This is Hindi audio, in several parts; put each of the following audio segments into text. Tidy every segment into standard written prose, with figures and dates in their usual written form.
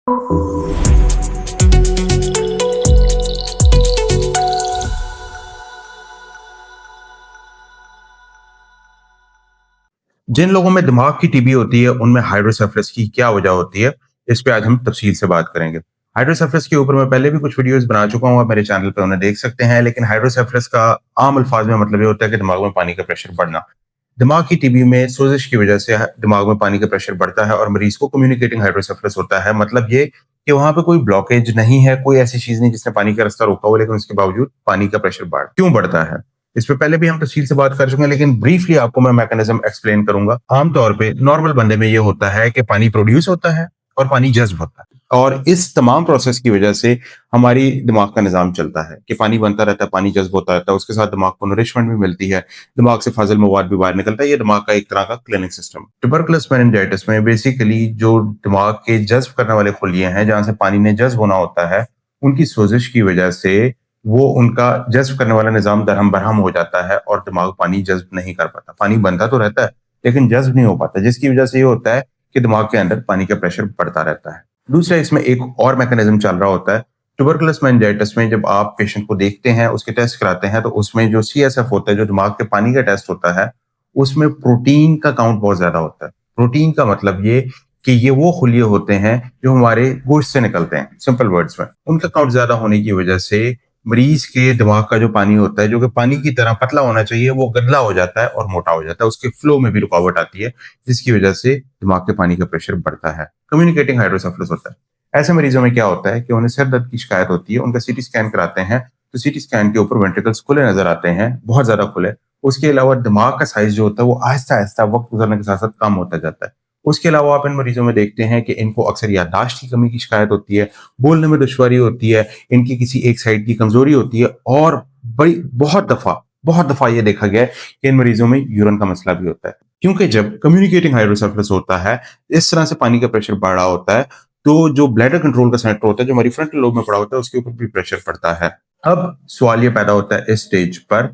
जिन लोगों में दिमाग की टीबी होती है, उनमें हाइड्रोसेफलस की क्या वजह होती है, इस पे आज हम तफसील से बात करेंगे। हाइड्रोसेफलस के ऊपर मैं पहले भी कुछ वीडियोस बना चुका हूँ, आप मेरे चैनल पे उन्हें देख सकते हैं। लेकिन हाइड्रोसेफलस का आम अल्फाज में मतलब ये होता है कि दिमाग में पानी का प्रेशर बढ़ना। दिमाग की टीबी में सोजिश की वजह से दिमाग में पानी का प्रेशर बढ़ता है और मरीज को कम्युनिकेटिंग हाइड्रोसेफलस होता है। मतलब ये कि वहां पे कोई ब्लॉकेज नहीं है, कोई ऐसी चीज नहीं जिसने पानी का रास्ता रोका हो, लेकिन उसके बावजूद पानी का प्रेशर क्यों बढ़ता है। इस पे पहले भी हम तफसील से बात कर चुके हैं, लेकिन ब्रीफली आपको मैं मैकेनिज्म एक्सप्लेन करूंगा। आमतौर पे नॉर्मल बंदे में ये होता है कि पानी प्रोड्यूस होता है और पानी जज्ब होता है, और इस तमाम प्रोसेस की वजह से हमारी दिमाग का निजाम चलता है कि पानी बनता रहता है, पानी जज्ब होता रहता है, उसके साथ दिमाग को नरिशमेंट भी मिलती है, दिमाग से फाजिल मवाद भी बाहर निकलता है। ये दिमाग का एक तरह का क्लिनिक सिस्टम। ट्यूबरकुलस मेनिंजाइटिस में बेसिकली जो दिमाग के जज्ब करने वाले खुलिये हैं, जहां से पानी ने जज्ब होना होता है, उनकी सोजिश की वजह से वो उनका जज्ब करने वाला निजाम दरहम बरहम हो जाता है और दिमाग पानी जज्ब नहीं कर पाता। पानी बनता तो रहता है लेकिन जज्ब नहीं हो पाता, जिसकी वजह से ये होता है कि दिमाग के अंदर पानी का प्रेशर बढ़ता रहता है। दूसरा, इसमें एक और मैकेनिज्म चल रहा होता है। ट्यूबरकुलस मेनिंजाइटिस में जब आप पेशेंट को देखते हैं, उसके टेस्ट कराते हैं, तो उसमें जो CSF होता है, जो दिमाग के पानी का टेस्ट होता है, उसमें प्रोटीन का काउंट बहुत ज्यादा होता है। प्रोटीन का मतलब ये कि ये वो खुलिये होते हैं जो हमारे गोश्त से निकलते हैं, सिंपल वर्ड्स में। उनका काउंट ज्यादा होने की वजह से मरीज के दिमाग का जो पानी होता है, जो कि पानी की तरह पतला होना चाहिए, वो गंदला हो जाता है और मोटा हो जाता है। उसके फ्लो में भी रुकावट आती है, जिसकी वजह से दिमाग के पानी का प्रेशर बढ़ता है। कम्युनिकेटिंग हाइड्रोसेफलस होता है। ऐसे मरीजों में क्या होता है कि उन्हें सिर दर्द की शिकायत होती है, उनका सीटी स्कैन कराते हैं तो सीटी स्कैन के ऊपर वेंट्रिकल्स खुले नजर आते हैं, बहुत ज्यादा खुले। उसके अलावा दिमाग का साइज जो होता है वो आहिस्ता आहिस्ता वक्त गुजरने के साथ साथ कम होता जाता है। उसके अलावा आप इन मरीजों में देखते हैं कि इनको अक्सर याददाश्त की कमी की शिकायत होती है, बोलने में दुश्वारी होती है, इनकी किसी एक साइड की कमजोरी होती है, और बड़ी बहुत दफा ये देखा गया है कि इन मरीजों में यूरिन का मसला भी होता है। क्योंकि जब कम्युनिकेटिंग हाइड्रोसेफलस होता है, इस तरह से पानी का प्रेशर बढ़ रहा होता है, तो जो ब्लैडर कंट्रोल का सेंटर होता है, जो हमारी फ्रंटल लोब में पड़ा होता है, उसके ऊपर भी प्रेशर पड़ता है। अब सवाल ये पैदा होता है इस स्टेज पर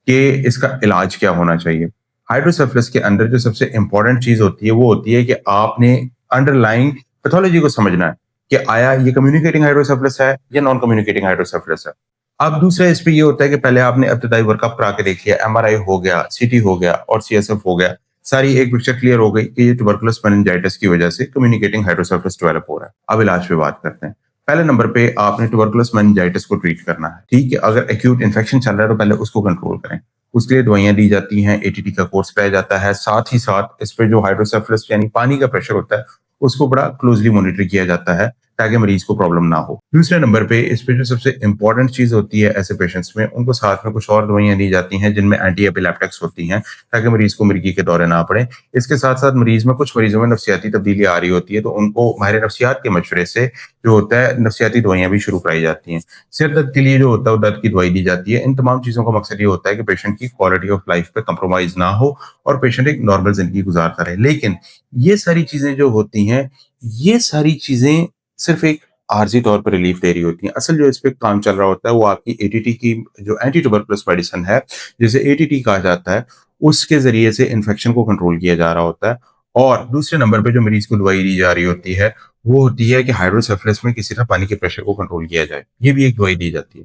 कि इसका इलाज क्या होना चाहिए। हाइड्रोसेफलस के अंदर जो सबसे इंपॉर्टेंट चीज होती है वो होती है कि आपने अंडरलाइंग पैथोलॉजी को समझना है कि आया ये कम्युनिकेटिंग हाइड्रोसेफलस है या नॉन कम्युनिकेटिंग हाइड्रोसेफलस है। अब दूसरा इस पे ये होता है कि पहले आपने इब्तिदाई वर्कअप करा के देख लिया, MRI हो गया, CT हो गया और CSF हो गया, सारी एक पिक्चर क्लियर हो गई कि ये ट्यूबरकुलस मेनिंजाइटिस की वजह से कम्युनिकेटिंग हाइड्रोसेफलस डेवलप हो रहा है। अब इलाज पे बात करते हैं। पहले नंबर पे आपने ट्यूबरकुलस मेनिंजाइटिस को ट्रीट करना है। ठीक है, अगर एक्यूट इन्फेक्शन चल रहा है तो पहले उसको कंट्रोल करें। उसके लिए दवाइयां दी जाती हैं, ATT का कोर्स पाया जाता है। साथ ही साथ इस पे जो हाइड्रोसेफलस यानी पानी का प्रेशर होता है, उसको बड़ा क्लोजली मॉनिटर किया जाता है ताकि मरीज को प्रॉब्लम ना हो। दूसरे नंबर पे इस पे जो सबसे इंपॉर्टेंट चीज होती है ऐसे पेशेंट्स में, उनको साथ में कुछ और दवाइयां दी जाती हैं जिनमें एंटी एपिलेप्टिक्स होती हैं ताकि मरीज को मिर्गी के दौरे ना पड़े। इसके साथ साथ कुछ मरीजों में नफ्सियाती तब्दीली आ रही होती है, तो उनको माहिर नफ्सियात के मशवरे से जो होता है नफ्सियाती दवाइयां भी शुरू कराई जाती हैं। सिर दर्द के लिए जो होता है वो दर्द की दवाई दी जाती है। इन तमाम चीजों का मकसद ये होता है कि पेशेंट की क्वालिटी ऑफ लाइफ पे कंप्रोमाइज ना हो और पेशेंट एक नॉर्मल जिंदगी गुजारता रहे। लेकिन ये सारी चीजें जो होती हैं, ये सारी चीजें सिर्फ एक आर्जी तौर पर रिलीफ दे रही होती हैं। असल जो इस पे काम चल रहा होता है वो आपकी ATT की जो एंटी ट्यूबरकुलस मेडिसिन है, जिसे ATT कहा जाता है, उसके जरिए से इन्फेक्शन को कंट्रोल किया जा रहा होता है। और दूसरे नंबर पे जो मरीज को दवाई दी जा रही होती है वो होती है कि हाइड्रोसेफलस में किसी तरह पानी के प्रेशर को कंट्रोल किया जाए। ये भी एक दवाई दी जाती है।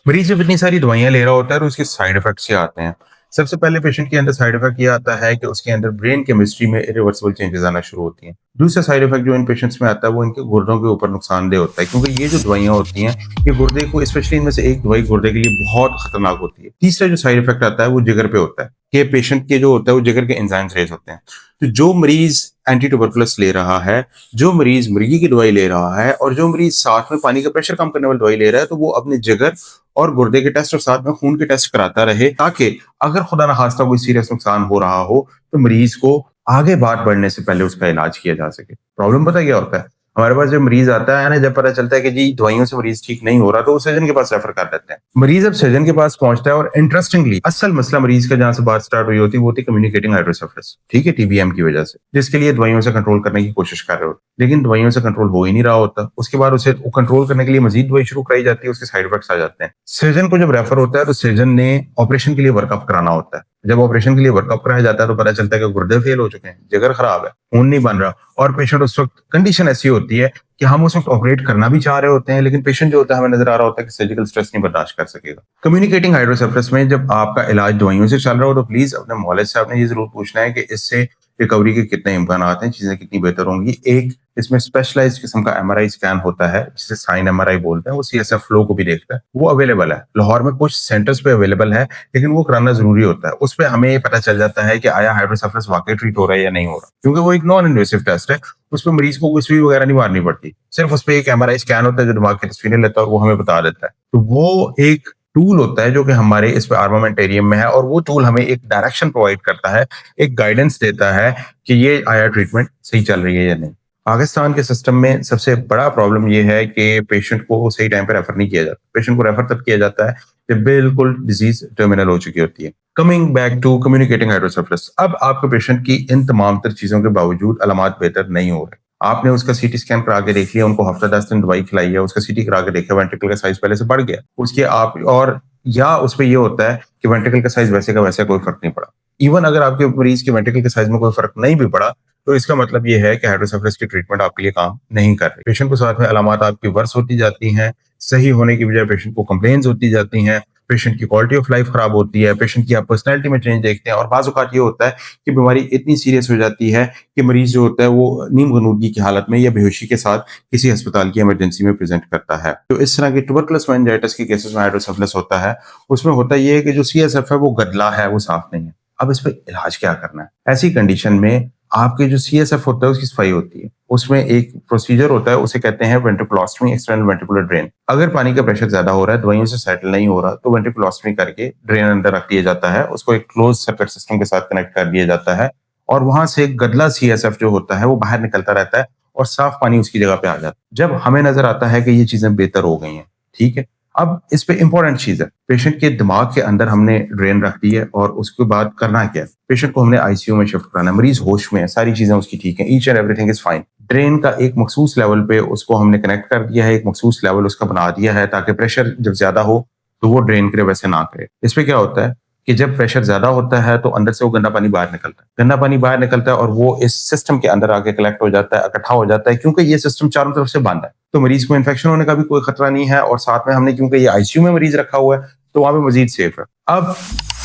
मरीज जब इतनी सारी दवाइयां ले रहा होता है तो उसके साइड इफेक्ट्स क्या आते हैं। सबसे पहले पेशेंट के अंदर साइड इफेक्ट ये आता है कि उसके अंदर ब्रेन केमिस्ट्री में इरिवर्सिबल चेंजेस आना शुरू होती हैं। दूसरा साइड इफेक्ट जो इन पेशेंट्स में आता है वो इनके गुर्दों के ऊपर नुकसानदेह होता है, क्योंकि ये जो दवाइयां होती हैं ये गुर्दे को, स्पेशली इनमें से एक दवाई गुर्दे के लिए बहुत खतरनाक होती है। तीसरा जो साइड इफेक्ट आता है वो जिगर पे होता है कि पेशेंट के जो होता है वो जिगर के एंजाइम्स रेज होते हैं। तो जो मरीज एंटी ट्यूबरकुलस ले रहा है, जो मरीज मिर्गी की दवाई ले रहा है और जो मरीज साथ में पानी का प्रेशर कम करने वाली दवाई ले रहा है, तो वो अपने जिगर और गुर्दे के टेस्ट और साथ में खून के टेस्ट कराता रहे, ताकि अगर खुदा ना खास्ता कोई सीरियस नुकसान हो रहा हो तो मरीज को आगे बात बढ़ने से पहले उसका इलाज किया जा सके। प्रॉब्लम पता क्या होता है, हमारे पास जब मरीज आता है ना, जब पता चलता है कि जी दवाइयों से मरीज ठीक नहीं हो रहा, तो वो सर्जन के पास रेफर कर देते हैं। मरीज अब सर्जन के पास पहुंचता है और इंटरेस्टिंगली असल मसला मरीज का जहां से बात स्टार्ट हुई होती है वो होती है कम्युनिकेटिंग हाइड्रोसेफलस, ठीक है, TBM की वजह से, जिसके लिए दवाइयों से कंट्रोल करने की कोशिश कर रहे होते, लेकिन दवाइयों से कंट्रोल हो ही नहीं रहा होता। उसके बाद उसे कंट्रोल करने के लिए मजीद दवाई शुरू कराई जाती है, उसके साइड इफेक्ट्स आ जाते हैं। सर्जन को जब रेफर होता है तो सर्जन ने ऑपरेशन के लिए वर्कअप कराना होता है। जब ऑपरेशन के लिए वर्कअप कराया जाता है तो पता चलता है कि गुर्दे फेल हो चुके हैं, जिगर खराब है, खून नहीं बन रहा, और पेशेंट उस वक्त कंडीशन ऐसी होती है कि हम उस वक्त ऑपरेट करना भी चाह रहे होते हैं, लेकिन पेशेंट जो होता है हमें नजर आ रहा होता है कि सर्जिकल स्ट्रेस नहीं बर्दाश्त कर सकेगा। कम्युनिकेटिंग हाइड्रोसेफलस में जब आपका इलाज दवाइयों से चल रहा हो तो प्लीज अपने मौलिक से आपने ये जरूर पूछना है कि इससे रिकवरी के कितने इम्कान हैं, चीजें कितनी बेहतर होंगी। एक इसमें स्पेशलाइज्ड किस्म का एमआरआई स्कैन होता है जिसे साइन एमआरआई बोलते हैं, वो सीएसएफ फ्लो को भी देखता है, वो अवेलेबल है लाहौर में, कुछ सेंटर्स पे अवेलेबल है, लेकिन वो कराना जरूरी होता है। उस पर हमें ये पता चल जाता है कि आया हाइड्रोसेफलस वाकई ट्रीट हो रहा है या नहीं हो रहा, क्योंकि वो एक नॉन इन्वेसिव टेस्ट है। उस पर मरीज को कोई सुई वगैरह नहीं मारनी पड़ती, सिर्फ उस पर एक एमआरआई स्कैन होता है जो दिमाग की तस्वीरें लेता है और वो हमें बता देता है। तो वो एक टूल होता है जो कि हमारे इस पे आर्मामेंटेरियम में है, और वो टूल हमें एक डायरेक्शन प्रोवाइड करता है, एक गाइडेंस देता है कि ये आया ट्रीटमेंट सही चल रही है या नहीं। पाकिस्तान के सिस्टम में सबसे बड़ा प्रॉब्लम ये है कि पेशेंट को सही टाइम पे रेफर नहीं किया जाता। पेशेंट को रेफर तब किया जाता है जब बिल्कुल डिजीज टर्मिनल हो चुकी होती है। Coming back to communicating hydrocephalus, अब आपके पेशेंट की इन तमाम तर चीजों के बावजूद अलामात बेहतर नहीं हो रहे। आपने उसका सीटी स्कैन करा के देख लिया, उनको हफ्ता 10 दिन दवाई खिलाई है, उसका सीटी करा के देखा, वेंट्रिकल का साइज पहले से बढ़ गया, उसके आप और या उस पे ये होता है कि वेंट्रिकल का साइज वैसे का वैसे कोई फर्क नहीं पड़ा। इवन अगर आपके मरीज के वेंट्रिकल के साइज में कोई फर्क नहीं भी पड़ा तो इसका मतलब ये है कि हाइड्रोसेफलस की ट्रीटमेंट आपके लिए काम नहीं कर रही। पेशेंट को साथ में अलामात आपकी वर्स होती जाती हैं, सही होने की बजाय पेशेंट को कंप्लेन्स होती जाती हैं, पेशेंट की क्वालिटी ऑफ लाइफ खराब होती है, पेशेंट की आप पर्सनैलिटी में चेंज देखते हैं, और बाज़ औक़ात ये होता है कि बीमारी इतनी सीरियस हो जाती है कि मरीज जो होता है वो नीम गनूदगी की हालत में या बेहोशी के साथ किसी अस्पताल की इमरजेंसी में प्रेजेंट करता है। तो इस तरह के ट्यूबरकुलस मेनिंजाइटिस के केसेस में हाइड्रोसेफलस होता है, उसमें होता ये है कि जो सीएसएफ है वो गदला है, वो साफ नहीं है। अब इस पे इलाज क्या करना है? ऐसी कंडीशन में आपके जो सीएसएफ होता है उसकी सफाई होती है, उसमें एक प्रोसीजर होता है, उसे कहते हैं वेंट्रिकुलोस्टमी, एक्सटर्नल वेंट्रिकुलर ड्रेन। अगर पानी का प्रेशर ज्यादा हो रहा है, दवाइयों से सेटल नहीं हो रहा, तो वेंट्रिकुलोस्टमी करके ड्रेन अंदर रख दिया जाता है, उसको एक क्लोज सर्किट सिस्टम के साथ कनेक्ट कर दिया जाता है, और वहां से गदला सीएसएफ जो होता है वो बाहर निकलता रहता है और साफ पानी उसकी जगह पे आ जाता है। जब हमें नजर आता है कि ये चीजें बेहतर हो गई हैं, ठीक है, अब इस पे इंपॉर्टेंट चीज है, पेशेंट के दिमाग के अंदर हमने ड्रेन रख दी है, और उसके बाद करना क्या है, पेशेंट को हमने आईसीयू में शिफ्ट कराना है, मरीज होश में है, सारी चीजें उसकी ठीक है, each and everything is fine. Drain का एक मखसूस लेवल पे उसको हमने कनेक्ट कर दिया है, एक मखसूस लेवल उसका बना दिया है ताकि प्रेशर जब ज्यादा हो तो वो ड्रेन करे वैसे ना करे। इस पे क्या होता है कि जब प्रेशर ज्यादा होता है तो अंदर से वो गंदा पानी बाहर निकलता है, गंदा पानी बाहर निकलता है और वो इस सिस्टम के अंदर आके कलेक्ट हो जाता है, इकट्ठा हो जाता है, क्योंकि ये सिस्टम चारों तरफ से बंद है, तो मरीज को इन्फेक्शन होने का भी कोई खतरा नहीं है, और साथ में हमने क्योंकि ये आईसीयू में मरीज रखा हुआ है तो वहां पे मजीद सेफ है। अब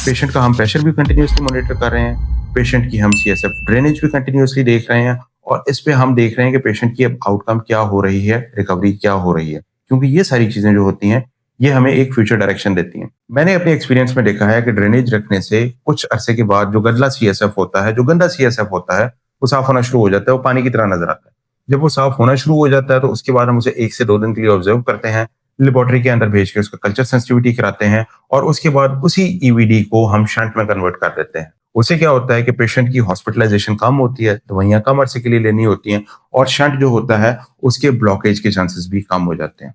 पेशेंट का हम प्रेशर भी कंटिन्यूसली मॉनिटर कर रहे हैं, पेशेंट की हम सीएसएफ ड्रेनेज भी कंटिन्यूसली देख रहे हैं, और इस पे हम देख रहे हैं कि पेशेंट की अब आउटकम क्या हो रही है, रिकवरी क्या हो रही है, क्योंकि ये सारी चीजें जो होती हैं ये हमें एक फ्यूचर डायरेक्शन देती हैं। मैंने अपने एक्सपीरियंस में देखा है कि ड्रेनेज रखने से कुछ अरसे के बाद जो गदला सीएसएफ होता है, जो गंदा सीएसएफ होता है, वो साफ होना शुरू हो जाता है, वो पानी की तरह नजर आता है। जब वो साफ होना शुरू हो जाता है तो उसके बाद हम उसे 1 से 2 दिन के लिए ऑब्जर्व करते हैं, लेबोरेटरी के अंदर भेज के उसका कल्चर सेंसिटिविटी कराते हैं, और उसके बाद उसी ईवीडी को हम शंट में कन्वर्ट कर देते हैं। उससे क्या होता है कि पेशेंट की हॉस्पिटलाइजेशन कम होती है, दवाइयां कम अरसे के लिए लेनी होती हैं, और शंट जो होता है उसके ब्लॉकेज के चांसेस भी कम हो जाते हैं।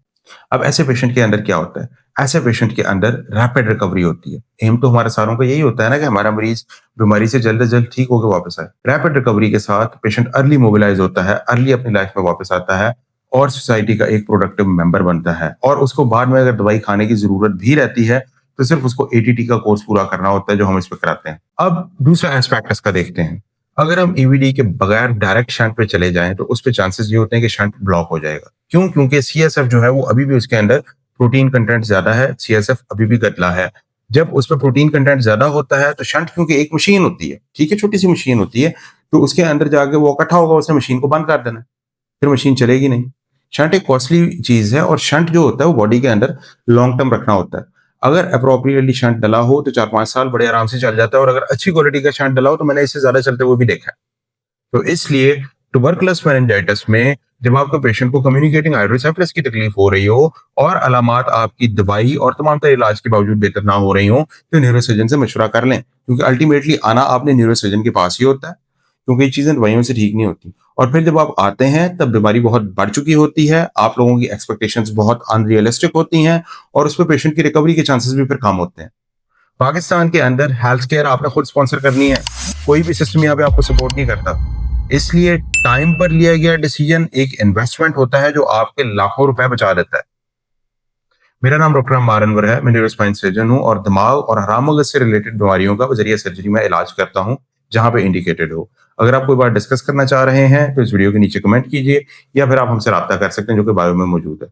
अब ऐसे पेशेंट के अंदर क्या होता है, ऐसे पेशेंट के अंदर रैपिड रिकवरी होती है। एम तो हमारे सारों का यही होता है ना कि हमारा मरीज बीमारी से जल्द से जल्द ठीक होकर वापस आए। रैपिड रिकवरी के साथ पेशेंट अर्ली मोबिलाइज होता है, अर्ली अपनी लाइफ में वापस आता है, और सोसाइटी का एक प्रोडक्टिव मेंबर बनता है, और उसको बाद में अगर दवाई खाने की जरूरत भी रहती है तो सिर्फ उसको एटीटी का कोर्स पूरा करना होता है जो हम इस पे कराते हैं। अब दूसरा एस्पेक्ट इसका देखते हैं, अगर हम ईवीडी के बगैर डायरेक्ट शंट पे चले जाएं तो उस पे चांसेस ये होते हैं कि शंट ब्लॉक हो जाएगा। क्यों? क्योंकि सीएसएफ जो है वो अभी भी उसके अंदर प्रोटीन कंटेंट ज्यादा है, सीएसएफ अभी भी गदला है। जब उस पर प्रोटीन कंटेंट ज्यादा होता है तो शंट, क्योंकि एक मशीन होती है, ठीक है, छोटी सी मशीन होती है, तो उसके अंदर जाके वो इकट्ठा होगा, उसने मशीन को बंद कर देना, फिर मशीन चलेगी नहीं। शंट एक कॉस्टली चीज है, और शंट जो होता है वो बॉडी के अंदर लॉन्ग टर्म रखना होता है। अगर अप्रोप्रिएटली शंट डला हो तो 4-5 साल बड़े आराम से चल जाता है, और अगर अच्छी क्वालिटी का शंट डला हो तो मैंने इससे ज्यादा चलते हुए भी देखा है। तो इसलिए ट्यूबरकुलस मेनिंजाइटिस में जब आपको पेशेंट को कम्युनिकेटिंग हाइड्रोसेफलस की तकलीफ हो रही हो और अलामात आपकी दवाई और तमाम तरह इलाज के बावजूद बेहतर ना हो रही हो, तो न्यूरोसर्जन से मशवरा कर लें, क्योंकि अल्टीमेटली आना आपने न्यूरोसर्जन के पास ही होता है, क्योंकि ये चीजें दवाइयों से ठीक नहीं होती। और फिर जब आप आते हैं तब बीमारी बहुत बढ़ चुकी होती है, आप लोगों की एक्सपेक्टेशंस बहुत अनरियलिस्टिक होती हैं, और उस पर पेशेंट की रिकवरी के चांसेस भी फिर कम होते हैं। पाकिस्तान के अंदर हेल्थ केयर आपने खुद स्पॉन्सर करनी है, कोई भी सिस्टम यहाँ पे आपको सपोर्ट नहीं करता। इसलिए टाइम पर लिया गया डिसीजन एक इन्वेस्टमेंट होता है जो आपके लाखों रुपए बचा देता है। मेरा नाम डॉक्टर अम्मार अनवर है। मैं न्यूरोस्पाइन सर्जन हूँ और दिमाग और हराम मगज से रिलेटेड बीमारियों का बजरिया सर्जरी में इलाज करता हूँ, जहाँ पे इंडिकेटेड हो। अगर आप कोई बात डिस्कस करना चाह रहे हैं, तो इस वीडियो के नीचे कमेंट कीजिए या फिर आप हमसे राब्ता कर सकते हैं, जो कि बायो में मौजूद है।